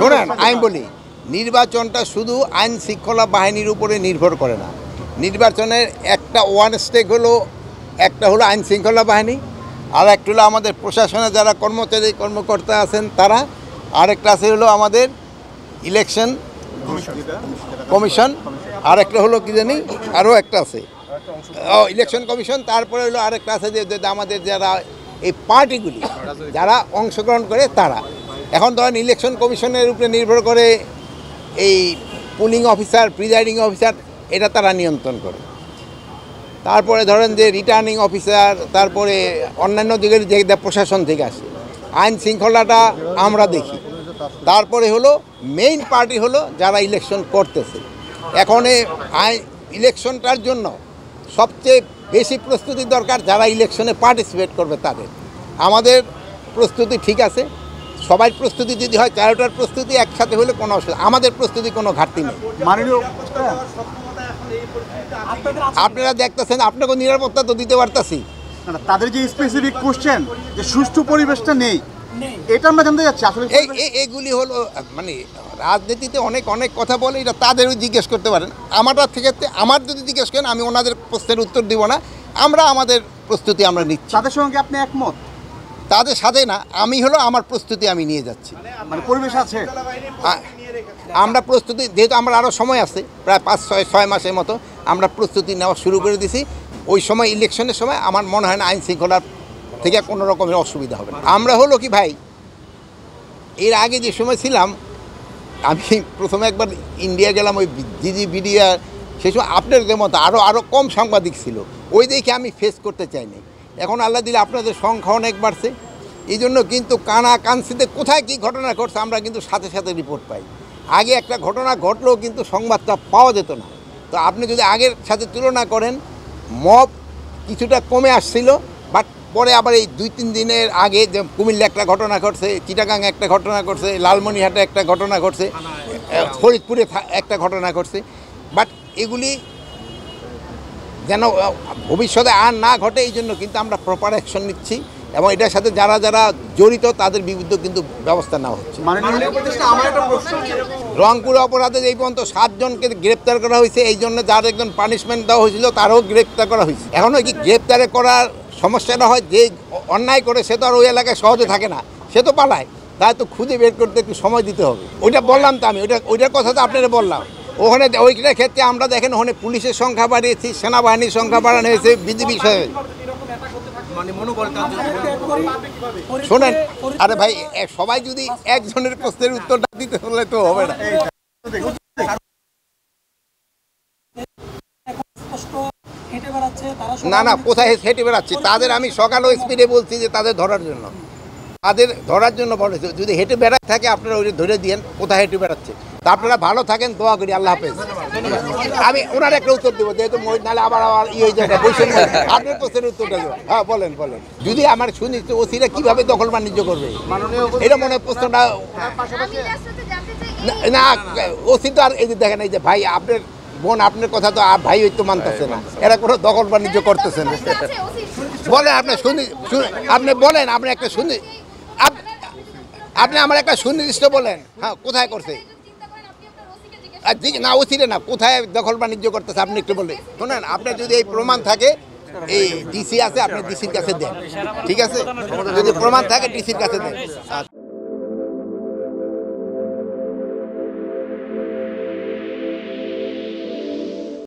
শোনেন আমি বলি, নির্বাচনটা শুধু আইন শৃঙ্খলা বাহিনীর উপরে নির্ভর করে না। নির্বাচনের একটা ওয়ান স্টেক হলো, একটা হলো আইন শৃঙ্খলা বাহিনী, আর একটা হলো আমাদের প্রশাসনে যারা কর্মকর্তা আছেন তারা, আরেকটা আছে হলো আমাদের ইলেকশন কমিশন, আর একটা হলো কি জানি আরও একটা আছে ইলেকশন কমিশন। তারপরে হলো আরেকটা আছে যে আমাদের যারা এই পার্টিগুলি যারা অংশগ্রহণ করে তারা। এখন ধরেন ইলেকশন কমিশনের উপরে নির্ভর করে এই পুলিং অফিসার, প্রিজাইডিং অফিসার, এটা তারা নিয়ন্ত্রণ করে। তারপরে ধরেন যে রিটার্নিং অফিসার, তারপরে অন্যান্য দিকের যে প্রশাসন থেকে আসে, আইন শৃঙ্খলাটা আমরা দেখি। তারপরে হলো মেইন পার্টি হলো যারা ইলেকশন করতেছে। এখন ইলেকশনটার জন্য সবচেয়ে বেশি প্রস্তুতি দরকার যারা ইলেকশনে পার্টিসিপেট করবে তাদের। আমাদের প্রস্তুতি ঠিক আছে, সবাই প্রস্তুতি যদি হয়, 4টার প্রস্তুতি একসাথে হলে কোনো অসুবিধা, আমাদের প্রস্তুতি কোনো ঘাটতি নেই। আপনারা দেখতেছেন, আপনাকে নিরাপত্তা তো দিতে পারতাছি। তাদের যে স্পেসিফিক কোশ্চেন যে সুষ্ঠু পরিবেশটা নেই, এটা আমরা জানতে যাচ্ছি। আসলে এইগুলি হলো মানে রাজনীতিতে অনেক কথা বলে, এটা তাদেরও জিজ্ঞেস করতে পারেন। আমার যদি জিজ্ঞেস করেন, আমি ওনাদের প্রশ্নের উত্তর দিব না। আমরা আমাদের প্রস্তুতি আমরা নিচ্ছি। তাদের সঙ্গে আপনি একমত? তাদের সাথে না, আমি হলো আমার প্রস্তুতি আমি নিয়ে যাচ্ছি। মানে পরিবেশ আছে, আমরা প্রস্তুতি, যেহেতু আমরা আরও সময় আছে, প্রায় 5-6 মাসের মতো আমরা প্রস্তুতি নেওয়া শুরু করে দিছি। ওই সময় ইলেকশনের সময় আমার মনে হয় না আইন শৃঙ্খলার থেকে কোনো রকমের অসুবিধা হবে না। আমরা হলো কি ভাই, এর আগে যে সময় ছিলাম, আমি প্রথমে একবার ইন্ডিয়া গেলাম, ওই বিডিআ, সেই সময় আপনাদের মতো আরও কম সাংবাদিক ছিল, ওই দেখে আমি ফেস করতে চাইনি। এখন আল্লাহ দিলে আপনাদের সংখ্যা অনেক বাড়ছে, এই জন্য কিন্তু কানাকানসিতে কোথায় কী ঘটনা ঘটছে আমরা কিন্তু সাথে সাথে রিপোর্ট পাই। আগে একটা ঘটনা ঘটলেও কিন্তু সংবাদটা পাওয়া যেত না। তো আপনি যদি আগের সাথে তুলনা করেন, মব কিছুটা কমে আসছিল, বাট পরে আবার এই 2-3 দিনের আগে যে কুমিল্লা একটা ঘটনা ঘটছে, চিটাগাং একটা ঘটনা ঘটছে, লালমনিরহাটে একটা ঘটনা ঘটছে, ফরিদপুরে একটা ঘটনা ঘটছে। বাট এগুলি যেন ভবিষ্যতে আর না ঘটে, এই জন্য কিন্তু আমরা প্রপার অ্যাকশন নিচ্ছি, এবং এটার সাথে যারা জড়িত তাদের বিরুদ্ধে কিন্তু ব্যবস্থা নেওয়া হচ্ছে। রংপুর অপরাধে এই পর্যন্ত 7 জনকে গ্রেপ্তার করা হয়েছে, এই জন্য যার একজন পানিশমেন্ট দেওয়া হয়েছিল তারও গ্রেপ্তার করা হয়েছে। এখনও কি গ্রেপ্তারে করার সমস্যাটা হয়, যে অন্যায় করে সে তো আর ওই এলাকায় সহজে থাকে না, সে তো পালায়, তাই তো খুঁজে বের করতে একটু সময় দিতে হবে। ওইটা বললাম তো আমি, ওইটার কথা তো আপনারা বললাম। ওখানে ওইটার ক্ষেত্রে আমরা দেখেন, ওখানে পুলিশের সংখ্যা বাড়িয়েছি, সেনাবাহিনীর সংখ্যা বাড়ানো হয়েছে, বিজিবি। শোনেন, আরে ভাই, সবাই যদি একজনের প্রশ্নের উত্তরটা দিতে হলে তো হবে না। না, কোথায় হেঁটে বেড়াচ্ছি? তাদের আমি সকালেও স্পিডে বলছি যে তাদের ধরার জন্য বলেছে। যদি হেঁটে বেড়াতে থাকে আপনারা ওই ধরে দিয়েন কোথায় হেঁটে বেড়াচ্ছে। তা আপনারা ভালো থাকেন, দোয়া করি, আল্লাহ হাফেজ। আমি ওনার একটা উত্তর দেবো, যেহেতু নাহলে আবার হয়ে যাবে। আপনার প্রশ্নের উত্তরটা দেবো। হ্যাঁ, বলেন। যদি আমার শুনি তো ওসিরা কীভাবে দখল বাণিজ্য করবে, এটা মনে হয় প্রশ্নটা না। ওসি তো আর এই যে দেখেন, এই যে ভাই আপনার বোন, আপনার কথা তো ভাই হয়তো মানতেছে না, এরা কোনো দখল বাণিজ্য করতেছে না। বলেন, আপনি বলেন, আপনি একটা আপনি আমার একটা সুনির্দিষ্ট বলেন। হ্যাঁ, কোথায় করছে? না, ওসিরে না, কোথায় দখল বাণিজ্য করতেছে আপনি একটু বলে শোনেন। আপনার যদি এই প্রমাণ থাকে, এই ডিসি আছে, আপনি ডিসির কাছে দেন, ঠিক আছে? যদি প্রমাণ থাকে ডিসির কাছে দেন।